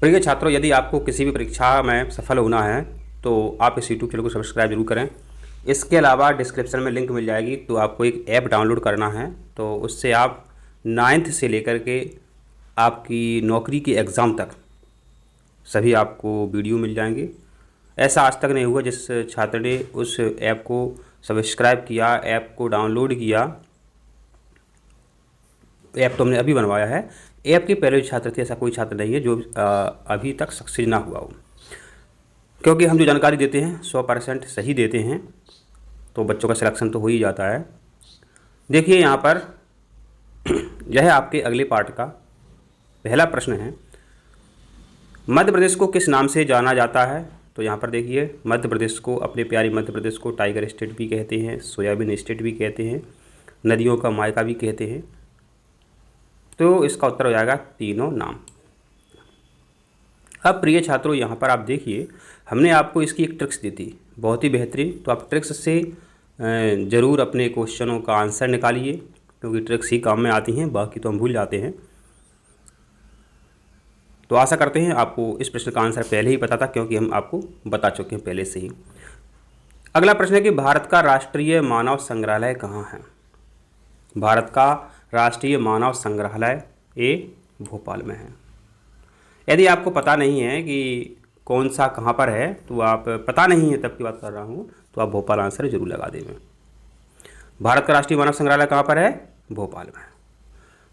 प्रिय छात्रों, यदि आपको किसी भी परीक्षा में सफल होना है तो आप इस यूट्यूब चैनल को सब्सक्राइब जरूर करें। इसके अलावा डिस्क्रिप्शन में लिंक मिल जाएगी, तो आपको एक ऐप डाउनलोड करना है, तो उससे आप 9th से लेकर के आपकी नौकरी की एग्ज़ाम तक सभी आपको वीडियो मिल जाएंगे। ऐसा आज तक नहीं हुआ जिस छात्र ने उस ऐप को सब्सक्राइब किया, ऐप को डाउनलोड किया। ऐप तो हमने अभी बनवाया है, ऐप के पहले जो छात्र थे ऐसा कोई छात्र नहीं है जो अभी तक सक्सेस ना हुआ हो, क्योंकि हम जो जानकारी देते हैं 100% सही देते हैं, तो बच्चों का सिलेक्शन तो हो ही जाता है। देखिए यहाँ पर यह है आपके अगले पार्ट का पहला प्रश्न है, मध्य प्रदेश को किस नाम से जाना जाता है? तो यहाँ पर देखिए, मध्य प्रदेश को, अपने प्यारे मध्य प्रदेश को टाइगर स्टेट भी कहते हैं, सोयाबीन स्टेट भी कहते हैं, नदियों का मायका भी कहते हैं। तो इसका उत्तर हो जाएगा तीनों नाम। अब प्रिय छात्रों, यहाँ पर आप देखिए, हमने आपको इसकी एक ट्रिक्स दी थी, बहुत ही बेहतरीन। तो आप ट्रिक्स से ज़रूर अपने क्वेश्चनों का आंसर निकालिए, क्योंकि ट्रिक्स ही काम में आती हैं, बाकी तो हम भूल जाते हैं। तो आशा करते हैं आपको इस प्रश्न का आंसर पहले ही पता था, क्योंकि हम आपको बता चुके हैं पहले से ही। अगला प्रश्न है कि भारत का राष्ट्रीय मानव संग्रहालय कहाँ है? भारत का राष्ट्रीय मानव संग्रहालय भोपाल में है। यदि आपको पता नहीं है कि कौन सा कहाँ पर है, तो आप पता नहीं है तब की बात कर रहा हूँ, तो आप भोपाल आंसर जरूर लगा देंगे। भारत का राष्ट्रीय मानव संग्रहालय कहाँ पर है? भोपाल में।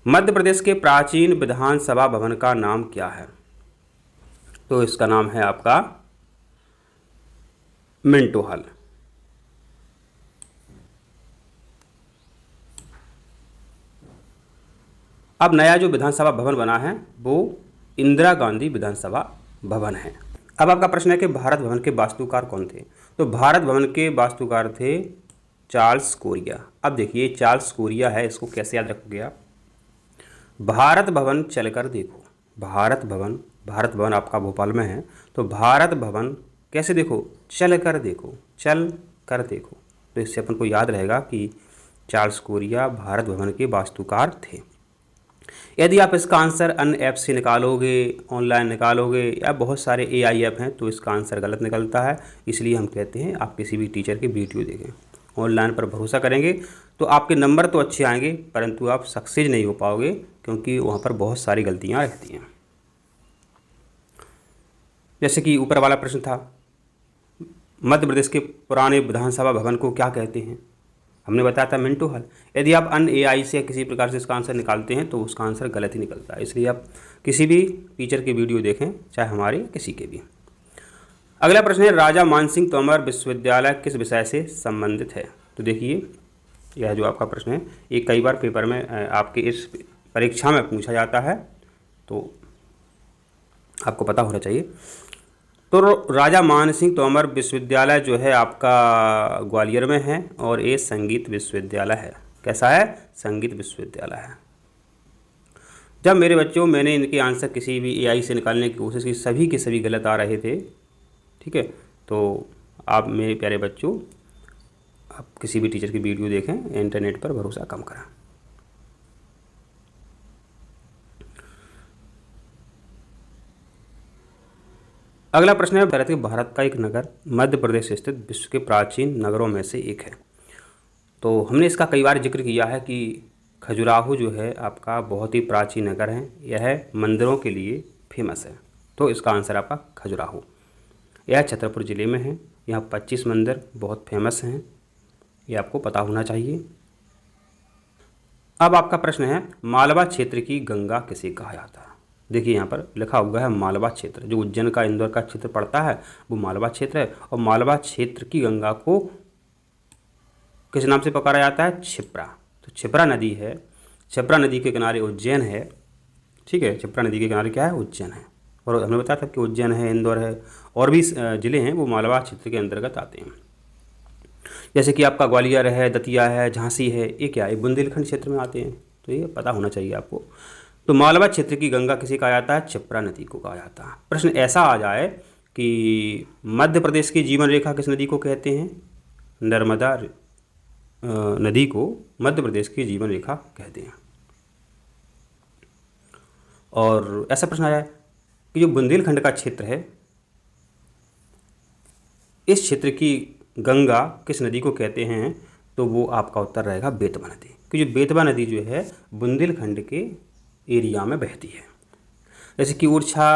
मध्य प्रदेश के प्राचीन विधानसभा भवन का नाम क्या है? तो इसका नाम है आपका मिंटो हॉल। अब नया जो विधानसभा भवन बना है वो इंदिरा गांधी विधानसभा भवन है। अब आपका प्रश्न है कि भारत भवन के वास्तुकार कौन थे? तो भारत भवन के वास्तुकार थे चार्ल्स कोरिया। अब देखिए, चार्ल्स कोरिया है, इसको कैसे याद रखोगे आप? भारत भवन चलकर देखो, भारत भवन आपका भोपाल में है, तो भारत भवन कैसे देखो? चल कर देखो, चल कर देखो। तो इससे अपन को याद रहेगा कि चार्ल्स कोरिया भारत भवन के वास्तुकार थे। यदि आप इसका आंसर अन्य ऐप से निकालोगे, ऑनलाइन निकालोगे, या बहुत सारे AI ऐप हैं, तो इसका आंसर गलत निकलता है। इसलिए हम कहते हैं आप किसी भी टीचर की वीडियो देखें। ऑनलाइन पर भरोसा करेंगे तो आपके नंबर तो अच्छे आएंगे, परंतु आप सक्सेस नहीं हो पाओगे, क्योंकि वहाँ पर बहुत सारी गलतियाँ रहती हैं। जैसे कि ऊपर वाला प्रश्न था, मध्य प्रदेश के पुराने विधानसभा भवन को क्या कहते हैं? हमने बताया था मिंटो हॉल। यदि आप अन्य AI से किसी प्रकार से इसका आंसर निकालते हैं तो उसका आंसर गलत ही निकलता है। इसलिए आप किसी भी टीचर की वीडियो देखें, चाहे हमारे किसी के भी। अगला प्रश्न है, राजा मानसिंह तोमर विश्वविद्यालय किस विषय से संबंधित है? तो देखिए, यह जो आपका प्रश्न है ये कई बार पेपर में आपके इस परीक्षा में पूछा जाता है, तो आपको पता होना चाहिए। तो राजा मानसिंह तोमर विश्वविद्यालय जो है आपका ग्वालियर में है, और ये संगीत विश्वविद्यालय है। कैसा है? संगीत विश्वविद्यालय है। जब मेरे बच्चों, मैंने इनके आंसर किसी भी AI से निकालने की कोशिश की, सभी के सभी गलत आ रहे थे, ठीक है? तो आप मेरे प्यारे बच्चों, आप किसी भी टीचर की वीडियो देखें, इंटरनेट पर भरोसा कम करें। अगला प्रश्न है, भारत का एक नगर मध्य प्रदेश स्थित विश्व के प्राचीन नगरों में से एक है। तो हमने इसका कई बार जिक्र किया है कि खजुराहो जो है आपका बहुत ही प्राचीन नगर है, यह मंदिरों के लिए फेमस है। तो इसका आंसर आपका खजुराहो। यह छतरपुर ज़िले में है। यहाँ 25 मंदिर बहुत फेमस हैं, ये आपको पता होना चाहिए। अब आपका प्रश्न है, मालवा क्षेत्र की गंगा किसे कहा जाता है? देखिए, यहाँ पर लिखा हुआ है मालवा क्षेत्र। जो उज्जैन का, इंदौर का क्षेत्र पड़ता है वो मालवा क्षेत्र है, और मालवा क्षेत्र की गंगा को किस नाम से पुकारा जाता है? क्षिप्रा। तो क्षिप्रा नदी है, क्षिप्रा नदी के किनारे उज्जैन है, ठीक है? क्षिप्रा नदी के किनारे क्या है? उज्जैन है। और हमने बताया था कि उज्जैन है, इंदौर है, और भी ज़िले हैं वो मालवा क्षेत्र के अंतर्गत आते हैं। जैसे कि आपका ग्वालियर है, दतिया है, झांसी है, ये क्या है? बुंदेलखंड क्षेत्र में आते हैं। तो ये पता होना चाहिए आपको। तो मालवा क्षेत्र की गंगा किसे कहा जाता है? क्षिप्रा नदी को कहा जाता है। प्रश्न ऐसा आ जाए कि मध्य प्रदेश की जीवन रेखा किस नदी को कहते हैं? नर्मदा नदी को मध्य प्रदेश की जीवन रेखा कहते हैं। और ऐसा प्रश्न आ जाए कि जो बुंदेलखंड का क्षेत्र है, इस क्षेत्र की गंगा किस नदी को कहते हैं, तो वो आपका उत्तर रहेगा बेतवा नदी। कि जो बेतवा नदी जो है बुंदेलखंड के एरिया में बहती है। जैसे कि ओरछा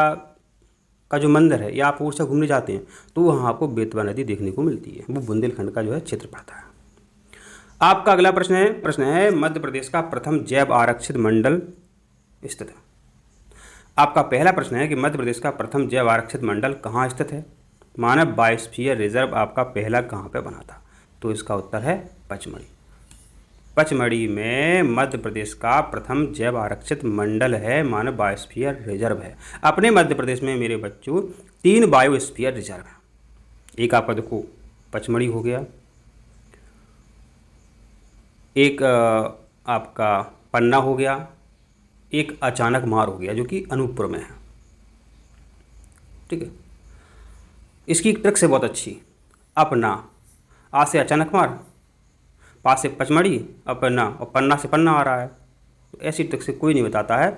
का जो मंदिर है, या आप ओरछा घूमने जाते हैं तो वहाँ आपको बेतवा नदी देखने को मिलती है, वो बुंदेलखंड का जो है क्षेत्र पड़ता है। आपका अगला प्रश्न है मध्य प्रदेश का प्रथम जैव आरक्षित मंडल स्थित है। आपका पहला प्रश्न है कि मध्य प्रदेश का प्रथम जैव आरक्षित मंडल कहाँ स्थित है। मानव बायोस्फीयर रिजर्व आपका पहला कहाँ पे बना था, तो इसका उत्तर है पचमढ़ी। पचमढ़ी में मध्य प्रदेश का प्रथम जैव आरक्षित मंडल है, मानव बायोस्फीयर रिजर्व है। अपने मध्य प्रदेश में मेरे बच्चों 3 बायोस्फीयर रिजर्व है। एक आपका देखो पचमढ़ी हो गया, एक आपका पन्ना हो गया, एक अचानक मार हो गया जो कि अनूपपुर में है। ठीक है, इसकी ट्रिक से बहुत अच्छी, अपना आ से अचानक मार, पा से पचमढ़ी, अपना, और पन्ना से पन्ना आ रहा है। तो ऐसी ट्रिक से कोई नहीं बताता है।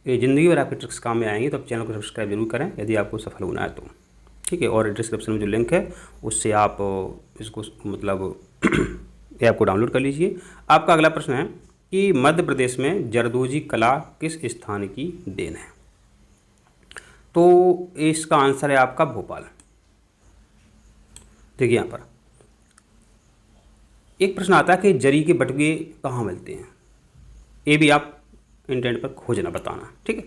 ये ज़िंदगी भर आपकी ट्रिक्स काम में आएंगी, तो आप चैनल को सब्सक्राइब जरूर करें यदि आपको सफल होना है तो। ठीक है, और डिस्क्रिप्शन में जो लिंक है उससे आप इसको मतलब ऐप को डाउनलोड कर लीजिए। आपका अगला प्रश्न है कि मध्य प्रदेश में जरदोजी कला किस स्थान की देन है, तो इसका आंसर है आपका भोपाल। देखिए यहाँ पर एक प्रश्न आता है कि जरी के बटुए कहाँ मिलते हैं, ये भी आप इंटरनेट पर खोजना बताना। ठीक है,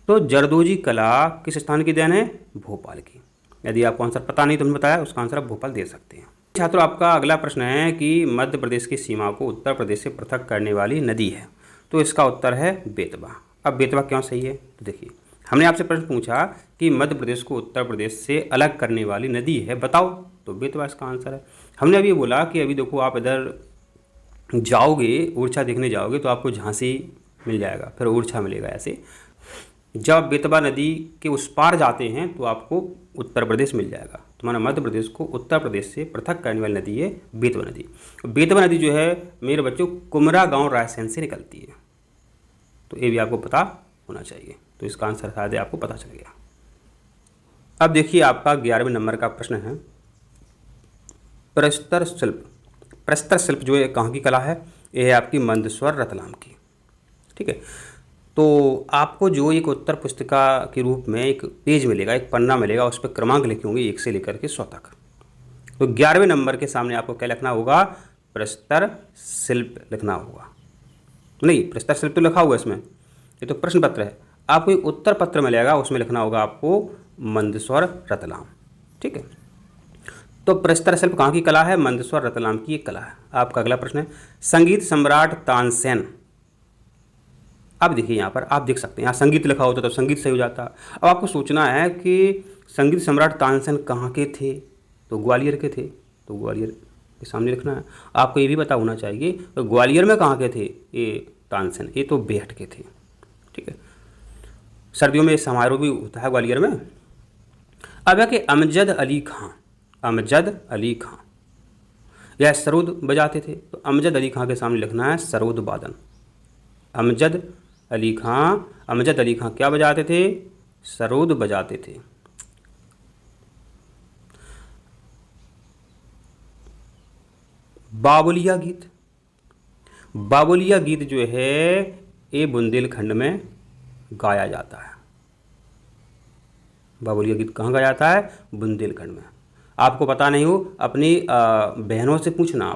तो जरदोजी कला किस स्थान की देन है, भोपाल की। यदि आपको आंसर पता नहीं तो हमने बताया, उसका आंसर आप भोपाल दे सकते हैं। छात्रों, आपका अगला प्रश्न है कि मध्य प्रदेश की सीमा को उत्तर प्रदेश से पृथक करने वाली नदी है, तो इसका उत्तर है बेतवा। अब बेतवा क्यों सही है, तो देखिए हमने आपसे प्रश्न पूछा कि मध्य प्रदेश को उत्तर प्रदेश से अलग करने वाली नदी है, बताओ, तो बेतवा इसका आंसर है। हमने अभी बोला कि अभी देखो आप इधर जाओगे, ओरछा देखने जाओगे तो आपको झांसी मिल जाएगा, फिर ओरछा मिलेगा। ऐसे जब बेतवा नदी के उस पार जाते हैं तो आपको उत्तर प्रदेश मिल जाएगा। तो माना मध्य प्रदेश को उत्तर प्रदेश से पृथक करने वाली नदी है बेतवा नदी। बेतवा नदी जो है मेरे बच्चों कुमरा गांव रायसेन से निकलती है, तो ये भी आपको पता होना चाहिए। तो इसका आंसर शायद आपको पता चल गया। अब देखिए आपका 11वें नंबर का प्रश्न है प्रस्तर शिल्प। प्रस्तर शिल्प जो है कहाँ की कला है, ये है आपकी मंदसौर रतलाम की। ठीक है, तो आपको जो एक उत्तर पुस्तिका के रूप में एक पेज मिलेगा, एक पन्ना मिलेगा, उस पर क्रमांक लिखे होंगे 1 से लेकर के 100 तक। तो 11वें नंबर के सामने आपको क्या लिखना होगा, प्रस्तर शिल्प लिखना होगा। नहीं, प्रस्तर शिल्प तो लिखा हुआ है इसमें, ये तो प्रश्न पत्र है। आपको एक उत्तर पत्र मिलेगा, उसमें लिखना होगा आपको मंदसौर रतलाम। ठीक है, तो प्रस्तर शिल्प कहाँ की कला है, मंदसौर रतलाम की एक कला है। आपका अगला प्रश्न है संगीत सम्राट तानसेन। अब देखिए यहाँ पर आप देख सकते हैं, यहाँ संगीत लिखा होता तो संगीत सही हो जाता। अब आपको सोचना है कि संगीत सम्राट तानसेन कहाँ के थे, तो ग्वालियर के थे, तो ग्वालियर के सामने लिखना है। आपको ये भी पता होना चाहिए तो ग्वालियर में कहाँ के थे ये तानसेन, ये तो बेहट के थे। ठीक है, सर्दियों में समारोह भी होता है ग्वालियर में। अब है कि अमजद अली खां, अमजद अली खां यह सरोद बजाते थे, तो अमजद अली खां के सामने लिखना है सरोद वादन। अमजद अली खां, अमजद अली खां क्या बजाते थे, सरोद बजाते थे। बाबुलिया गीत, बाबुलिया गीत जो है ये बुंदेलखंड में गाया जाता है। बाबुलिया गीत कहाँ गाया जाता है, बुंदेलखंड में। आपको पता नहीं हो अपनी बहनों से पूछना,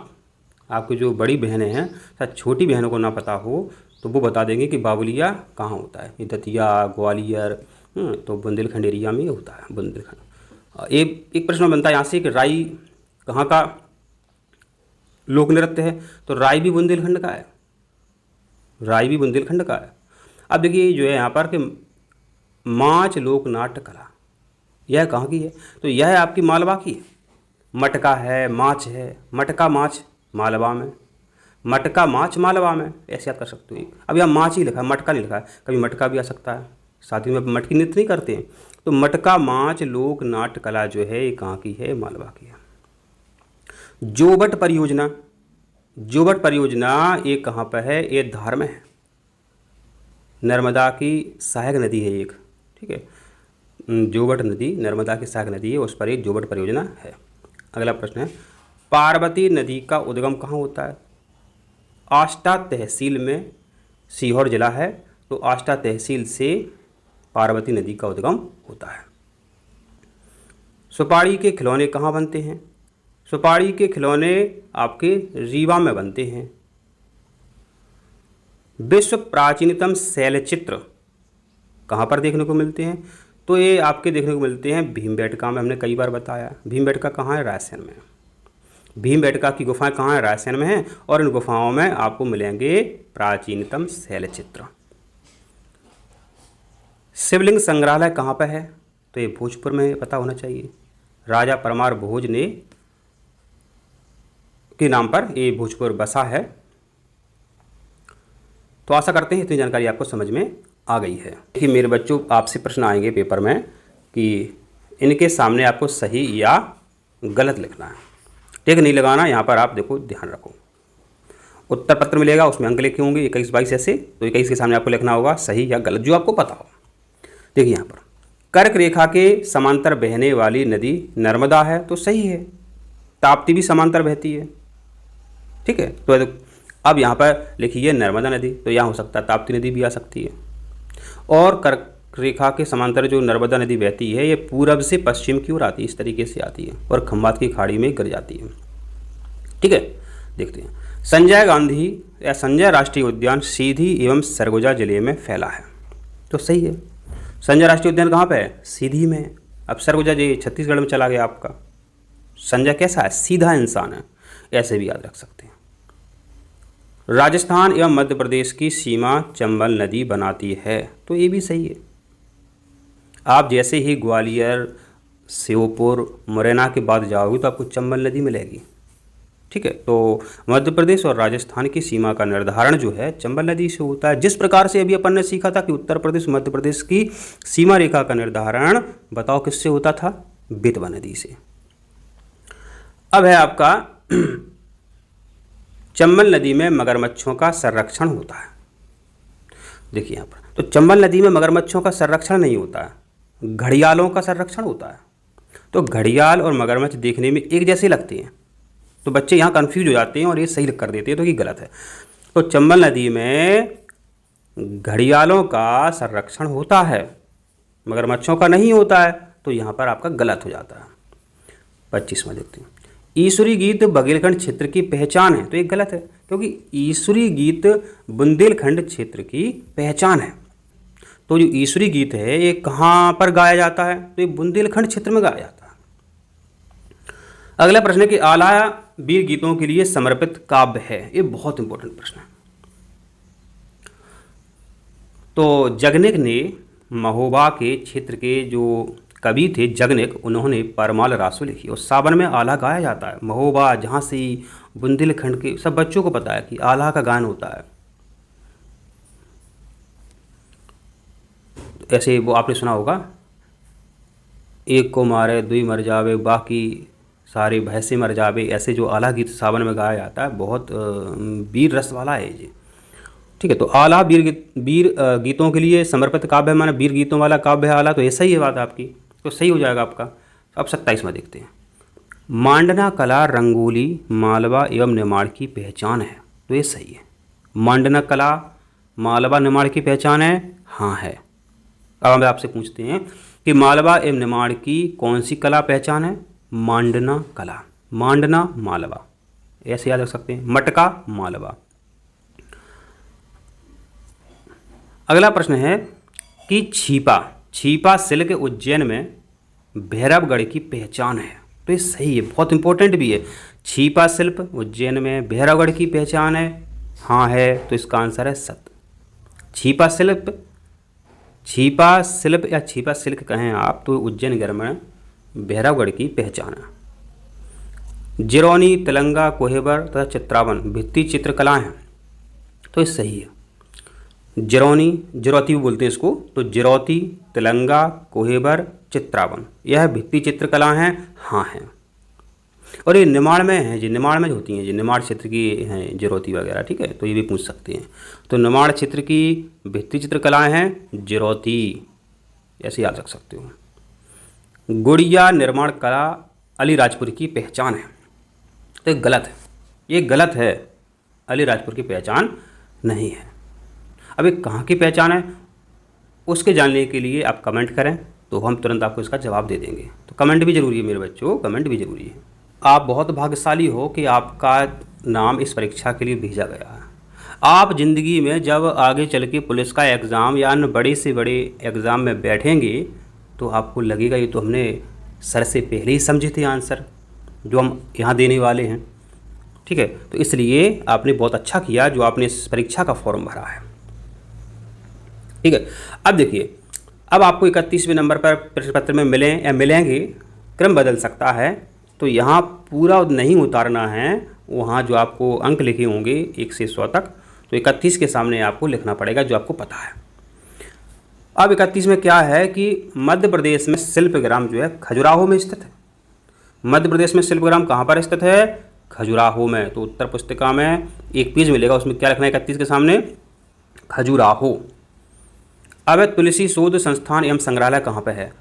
आपकी जो बड़ी बहनें हैं, शायद छोटी बहनों को ना पता हो तो वो बता देंगे कि बाबुलिया कहाँ होता है। ये दतिया, ग्वालियर, तो बुंदेलखंड एरिया में होता है बुंदेलखंड। एक प्रश्न बनता है यहाँ से कि राई कहाँ का लोक नृत्य है, तो राई भी बुंदेलखंड का है, राई भी बुंदेलखंड का है। अब देखिए जो है यहाँ पर कि माच लोक नाट्य कला, यह कहाँ की है, तो यह है आपकी मालवा की है। मटका है, माछ है, मटका माछ मालवा में, मटका माछ मालवा में, ऐसे याद कर सकते हो। अब यहाँ माछ ही लिखा है, मटका नहीं लिखा है, कभी मटका भी आ सकता है। साथ में मटकी नृत्य नहीं करते हैं, तो मटका माछ लोक नाट्य कला जो है ये कहाँ की है, मालवा की है। जोबट परियोजना, जोबट परियोजना ये कहाँ पर है, ये धार में है, नर्मदा की सहायक नदी है एक। ठीक है, जोवट नदी नर्मदा की सहायक नदी है, उस पर एक जोवट परियोजना है। अगला प्रश्न है, पार्वती नदी का उद्गम कहाँ होता है? आष्टा तहसील में सीहोर जिला है, तो आष्टा तहसील से पार्वती नदी का उद्गम होता है। सुपारी के खिलौने कहाँ बनते हैं? सुपारी के खिलौने आपके रीवा में बनते हैं। विश्व प्राचीनतम शैलचित्र कहाँ पर देखने को मिलते हैं? तो ये आपके देखने को मिलते हैं भीमबेटका में, हमने कई बार बताया। भीमबेटका कहाँ है? रायसेन में। भीमबेटका की गुफाएं कहाँ है? रायसेन में हैं, और इन गुफाओं में आपको मिलेंगे प्राचीनतम शैलचित्र। शिवलिंग संग्रहालय कहाँ पर है? तो ये भोजपुर में पता होना चाहिए। राजा परमार भोज ने के नाम पर ये भोजपुर बसा है। तो आशा करते हैं इतनी जानकारी आपको समझ में आ गई है। देखिए मेरे बच्चों, आपसे प्रश्न आएंगे पेपर में कि इनके सामने आपको सही या गलत लिखना है। टिक नहीं लगाना, यहाँ पर आप देखो ध्यान रखो। उत्तर पत्र मिलेगा, उसमें अंक लिखे होंगे 21 22 ऐसे, तो 21 के सामने आपको लिखना होगा सही या गलत, जो आपको पता हो। देखिए यहाँ पर कर्क रेखा के समांतर बहने वाली नदी नर्मदा है, तो सही है। ताप्ती भी समांतर बहती है, ठीक है। तो अब यहाँ पर लिखिए नर्मदा नदी, तो यहाँ हो सकता है ताप्ती नदी भी आ सकती है। और कर्क रेखा के समांतर जो नर्मदा नदी बहती है, ये पूरब से पश्चिम की ओर आती है, इस तरीके से आती है और खंभात की खाड़ी में गिर जाती है, ठीक है। देखते हैं, संजय गांधी या संजय राष्ट्रीय उद्यान सीधी एवं सरगुजा जिले में फैला है, तो सही है। संजय राष्ट्रीय उद्यान कहाँ पे है? सीधी में। अब सरगुजा जी छत्तीसगढ़ में चला गया आपका। संजय कैसा है? सीधा इंसान है, ऐसे भी याद रख सकते हैं। राजस्थान एवं मध्य प्रदेश की सीमा चंबल नदी बनाती है, तो ये भी सही है। आप जैसे ही ग्वालियर, श्योपुर, मुरैना के बाद जाओगे तो आपको चंबल नदी मिलेगी, ठीक है। तो मध्य प्रदेश और राजस्थान की सीमा का निर्धारण जो है चंबल नदी से होता है। जिस प्रकार से अभी अपन ने सीखा था कि उत्तर प्रदेश मध्य प्रदेश की सीमा रेखा का निर्धारण बताओ किससे होता था? बेतवा नदी से। अब है आपका चंबल नदी में मगरमच्छों का संरक्षण होता है। देखिए यहाँ पर, तो चंबल नदी में मगरमच्छों का संरक्षण नहीं होता है, घड़ियालों का संरक्षण होता है। तो घड़ियाल और मगरमच्छ देखने में एक जैसे लगते हैं, तो बच्चे यहाँ कंफ्यूज हो जाते हैं और ये सही लिख कर देते हैं, तो ये गलत है। तो चंबल नदी में घड़ियालों का संरक्षण होता है, मगरमच्छों का नहीं होता है, तो यहाँ पर आपका गलत हो जाता है। 25 में देखते हैं, ईश्वरी गीत बुंदेलखंड क्षेत्र की पहचान है, तो ये गलत है, क्योंकि ईश्वरी गीत बुंदेलखंड क्षेत्र की पहचान है। तो जो ईश्वरी गीत है ये कहाँ पर गाया जाता है? तो ये बुंदेलखंड क्षेत्र में गाया जाता है। अगला प्रश्न है कि आला वीर गीतों के लिए समर्पित काव्य है, ये बहुत इंपॉर्टेंट प्रश्न है। तो जगनिक ने महोबा के क्षेत्र के जो कवि थे जगनिक, उन्होंने परमाल रासो लिखी और सावन में आला गाया जाता है। महोबा, झांसी, बुंदेलखंड के सब बच्चों को पता है कि आला का गान होता है। ऐसे वो आपने सुना होगा, एक को मारे दुई मर जावे बाकी सारे भैंसे मर जावे, ऐसे जो आला गीत सावन में गाया जाता है, बहुत वीर रस वाला है ये, ठीक है। तो आला वीर गीतों के लिए समर्पित काव्य है, माना वीर गीतों वाला काव्य है आला, तो ये सही है बात आपकी, तो सही हो जाएगा आपका। अब 27 में देखते हैं, मांडना कला रंगोली मालवा एवं निर्माण की पहचान है, तो ये सही है। मांडना कला मालवा निर्माण की पहचान है, हाँ है। अब हम आपसे पूछते हैं कि मालवा एवं निर्माण की कौन सी कला पहचान है? मांडना कला, मांडना मालवा, ऐसे याद रख सकते हैं, मटका मालवा। अगला प्रश्न है कि छीपा सिल्क उज्जैन में भैरवगढ़ की पहचान है, तो ये सही है, बहुत इंपॉर्टेंट भी है। छीपा शिल्प उज्जैन में भैरवगढ़ की पहचान है, हाँ है, तो इसका आंसर है सत्य। छीपा शिल्प या छीपा सिल्क कहें आप, तो उज्जैन गढ़ में भैरवगढ़ की पहचान है। जिरौनी, तेलंगा, कोहेबर तथा चित्रावन भित्ति चित्रकलाएं हैं, तो ये सही है। जिरौती भी बोलते हैं इसको, तो जिरौती, तेलंगा, कोहेबर, चित्रावन यह भित्ति चित्रकला हैं, हाँ हैं। और ये निमाड़ में है, जी निमाड़ में होती हैं, जी निमाड़ क्षेत्र की हैं जिरौती वगैरह, ठीक है, तो ये भी पूछ सकते हैं। तो निमाड़ क्षेत्र की भित्ति चित्रकलाएं हैं जिरौती, ऐसे याद रख सकते हो। गुड़िया निर्माण कला अलीराजपुर की पहचान है। तो ये गलत है, ये गलत है, अलीराजपुर की पहचान नहीं है। अब ये कहाँ की पहचान है उसके जानने के लिए आप कमेंट करें तो हम तुरंत आपको इसका जवाब दे देंगे। तो कमेंट भी ज़रूरी है मेरे बच्चों, कमेंट भी ज़रूरी है। आप बहुत भाग्यशाली हो कि आपका नाम इस परीक्षा के लिए भेजा गया है। आप ज़िंदगी में जब आगे चल के पुलिस का एग्ज़ाम या अन्य बड़े से बड़े एग्ज़ाम में बैठेंगे तो आपको लगेगा ये तो हमने सर से पहले ही समझे थे आंसर जो हम यहाँ देने वाले हैं। ठीक है, तो इसलिए आपने बहुत अच्छा किया जो आपने इस परीक्षा का फॉर्म भरा है। ठीक है, अब देखिए, अब आपको 31वें नंबर पर प्रश्न पत्र में मिलें या मिलेंगे, क्रम बदल सकता है, तो यहाँ पूरा नहीं उतारना है, वहाँ जो आपको अंक लिखे होंगे 1 से 100 तक, तो 31 के सामने आपको लिखना पड़ेगा जो आपको पता है। अब 31 में क्या है कि मध्य प्रदेश में शिल्पग्राम जो है खजुराहो में स्थित है। मध्य प्रदेश में शिल्पग्राम कहाँ पर स्थित है? खजुराहो में। तो उत्तर पुस्तिका में एक पेज मिलेगा, उसमें क्या लिखना है 31 के सामने? खजुराहो। अब तुलसी शोध संस्थान एवं संग्रहालय कहाँ पे है?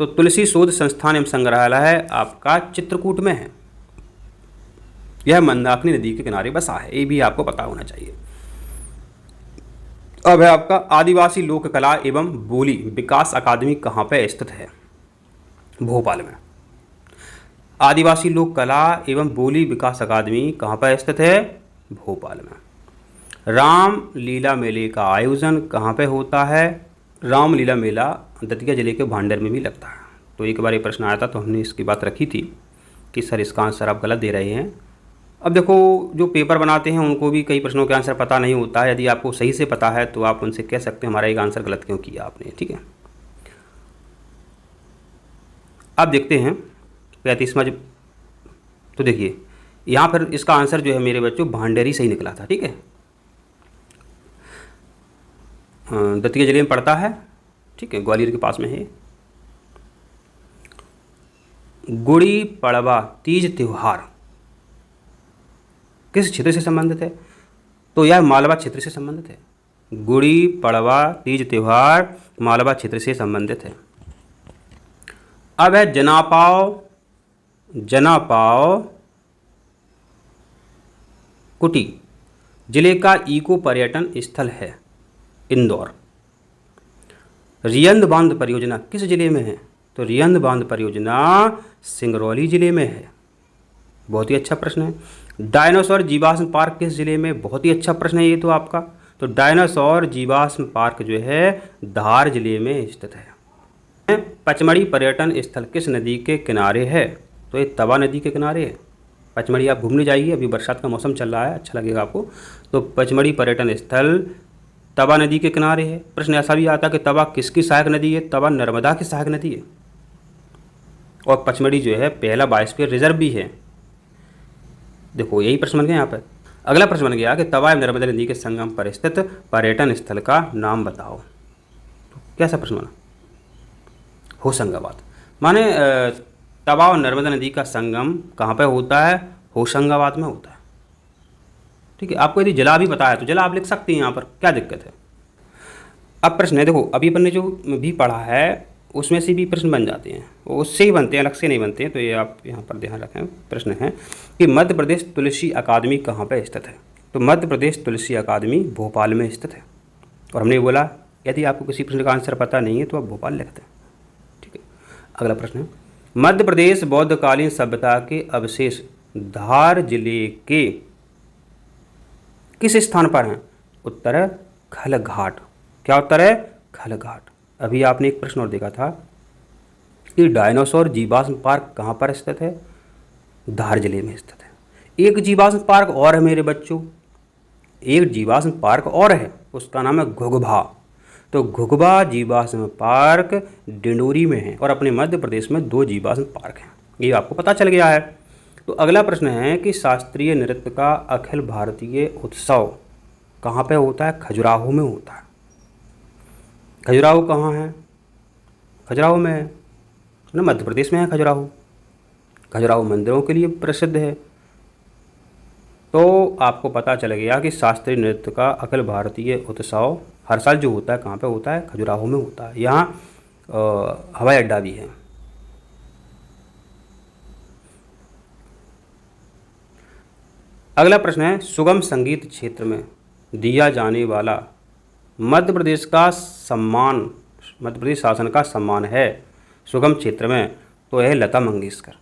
तो तुलसी शोध संस्थान एवं संग्रहालय आपका चित्रकूट में है। यह मंदाकिनी नदी के किनारे बसा है, ये भी आपको पता होना चाहिए। अब है आपका आदिवासी लोक कला एवं बोली विकास अकादमी कहाँ पे स्थित है? भोपाल में। आदिवासी लोक कला एवं बोली विकास अकादमी कहाँ पर स्थित है? भोपाल में। राम लीला मेले का आयोजन कहाँ पे होता है? राम लीला मेला दतिया जिले के भांडर में भी लगता है। तो एक बार ये प्रश्न आया था तो हमने इसकी बात रखी थी कि सर इसका आंसर आप गलत दे रहे हैं। अब देखो, जो पेपर बनाते हैं उनको भी कई प्रश्नों के आंसर पता नहीं होता है। यदि आपको सही से पता है तो आप उनसे कह सकते हैं हमारा एक आंसर गलत क्यों किया आपने। ठीक है, अब देखते हैं 35वां। तो देखिए यहाँ पर इसका आंसर जो है मेरे बच्चों भांडेर ही सही निकला था। ठीक है, दतिया जिले में पड़ता है। ठीक है, ग्वालियर के पास में है। गुड़ी पड़वा तीज त्योहार किस क्षेत्र से संबंधित है? तो यह मालवा क्षेत्र से संबंधित है। गुड़ी पड़वा तीज त्योहार मालवा क्षेत्र से संबंधित है। अब है जनापाव कुटी जिले का इको पर्यटन स्थल है इंदौर। रियंद बांध परियोजना किस जिले में है? तो रियंद बांध परियोजना सिंगरौली जिले में है। बहुत ही अच्छा प्रश्न है। डायनासोर जीवाश्म पार्क किस जिले में? बहुत ही अच्छा प्रश्न है ये तो आपका। तो डायनासोर जीवाश्म पार्क जो है धार जिले में स्थित है। पचमढ़ी पर्यटन स्थल किस नदी के किनारे है? तो ये तवा नदी के किनारे है। पचमढ़ी आप घूमने जाइए, अभी बरसात का मौसम चल रहा है, अच्छा लगेगा आपको। तो पचमढ़ी पर्यटन स्थल तवा नदी के किनारे है। प्रश्न ऐसा भी आता है कि तवा किसकी सहायक नदी है? तवा नर्मदा की सहायक नदी है। और पचमढ़ी जो है पहला बायोस्फीयर रिजर्व भी है। देखो यही प्रश्न बन गया यहाँ पर। अगला प्रश्न बन गया कि तवा एवं नर्मदा नदी के संगम पर स्थित पर्यटन स्थल का नाम बताओ। तो कैसा प्रश्न बना? होशंगाबाद। माने तवा और नर्मदा नदी का संगम कहाँ पर होता है? होशंगाबाद में होता है। ठीक है, आपको यदि जिला भी पता है तो जिला आप लिख सकते हैं यहाँ पर, क्या दिक्कत है। अब प्रश्न है, देखो अभी अपन ने जो भी पढ़ा है उसमें से भी प्रश्न बन जाते हैं, उससे ही बनते हैं, अलग से नहीं बनते हैं। तो ये आप यहाँ पर ध्यान रखें। प्रश्न है कि मध्य प्रदेश तुलसी अकादमी कहाँ पर स्थित है? तो मध्य प्रदेश तुलसी अकादमी भोपाल में स्थित है। और हमने बोला यदि आपको किसी प्रश्न का आंसर पता नहीं है तो आप भोपाल लिखते हैं। ठीक है, अगला प्रश्न है मध्य प्रदेश बौद्धकालीन सभ्यता के अवशेष धार जिले के किस स्थान पर हैं? उत्तर है खलघाट। क्या उत्तर है? खलघाट। अभी आपने एक प्रश्न और देखा था कि डायनासोर जीवाश्म पार्क कहाँ पर स्थित है? धार जिले में स्थित है। एक जीवाश्म पार्क और है मेरे बच्चों, एक जीवाश्म पार्क और है, उसका नाम है घुघुबा। तो घुघुबा जीवाश्म पार्क डिंडोरी में है। और अपने मध्य प्रदेश में 2 जीवाश्म पार्क हैं, ये आपको पता चल गया है। तो अगला प्रश्न है कि शास्त्रीय नृत्य का अखिल भारतीय उत्सव कहाँ पे होता है? खजुराहो में होता है। खजुराहो कहाँ है? खजुराहो में है ना, मध्य प्रदेश में है खजुराहो। खजुराहो मंदिरों के लिए प्रसिद्ध है। तो आपको पता चल गया कि शास्त्रीय नृत्य का अखिल भारतीय उत्सव हर साल जो होता है कहाँ पे होता है? खजुराहो में होता है। यहाँ हवाई अड्डा भी है। अगला प्रश्न है, सुगम संगीत क्षेत्र में दिया जाने वाला मध्य प्रदेश का सम्मान, मध्य प्रदेश शासन का सम्मान है सुगम क्षेत्र में, तो यह लता मंगेशकर।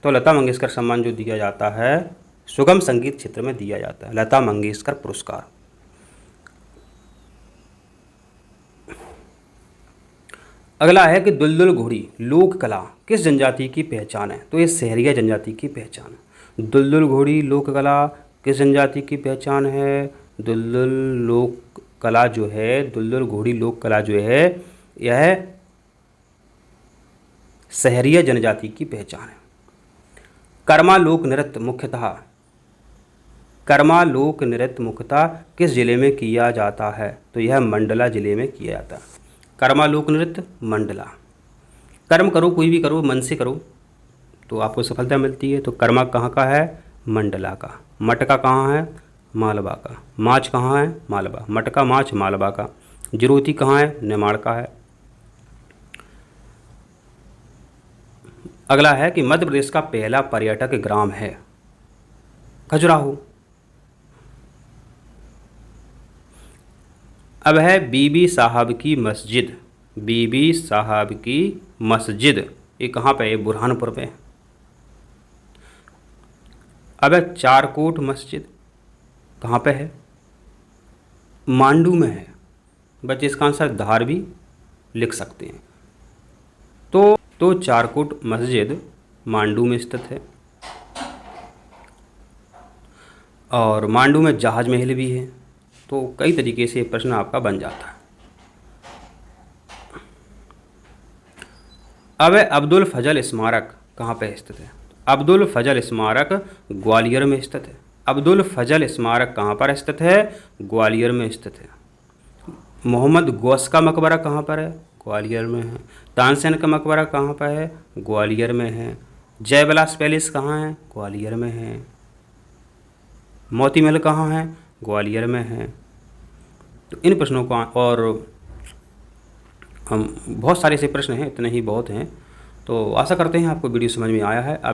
तो लता मंगेशकर सम्मान जो दिया जाता है सुगम संगीत क्षेत्र में दिया जाता है, लता मंगेशकर पुरस्कार। अगला है कि दुलदुल घोड़ी लोक कला किस जनजाति की पहचान है, तो ये सहरिया जनजाति की पहचान है। दुलदुल घोड़ी लोक कला किस जनजाति की पहचान है, दुलदुल लोक कला जो है, दुलदुल घोड़ी लोक कला जो है यह सहरिया जनजाति की पहचान है। कर्मा लोक नृत्य मुख्यतः, कर्मा लोक नृत्य मुख्यतः किस जिले में किया जाता है, तो यह मंडला जिले में किया जाता है। कर्मा लोक नृत्य मंडला। कर्म करो, कोई भी करो, मन से करो तो आपको सफलता मिलती है। तो कर्मा कहाँ का है, मंडला का। मटका कहाँ है, मालवा का। माछ कहाँ है, मालवा। मटका माछ मालवा का। जिरोती कहाँ है, नेमाड़ का है। अगला है कि मध्य प्रदेश का पहला पर्यटक ग्राम है खजुराहो। अब है बीबी साहब की मस्जिद, बीबी साहब की मस्जिद, ये कहाँ पे है, बुरहानपुर पे। अब है चारकोट मस्जिद, कहाँ पे है, मांडू में है। बच्चे इसका आंसर धार भी लिख सकते हैं। तो चारकोट मस्जिद मांडू में स्थित है और मांडू में जहाज महल भी है। तो कई तरीके से प्रश्न आपका बन जाता है। अब अब्दुल फजल स्मारक कहाँ पे स्थित है, अब्दुल फजल स्मारक ग्वालियर में स्थित है। अब्दुल फजल स्मारक कहाँ पर स्थित है, ग्वालियर में स्थित है। मोहम्मद गौस का मकबरा कहाँ पर है, ग्वालियर में है। तानसेन का मकबरा कहाँ पर है, ग्वालियर में है। जय विलास पैलेस कहाँ है, ग्वालियर में है। मोती महल कहाँ है, ग्वालियर में है। तो इन प्रश्नों को, और हम बहुत सारे ऐसे प्रश्न हैं, इतने ही बहुत हैं। तो आशा करते हैं आपको वीडियो समझ में आया है।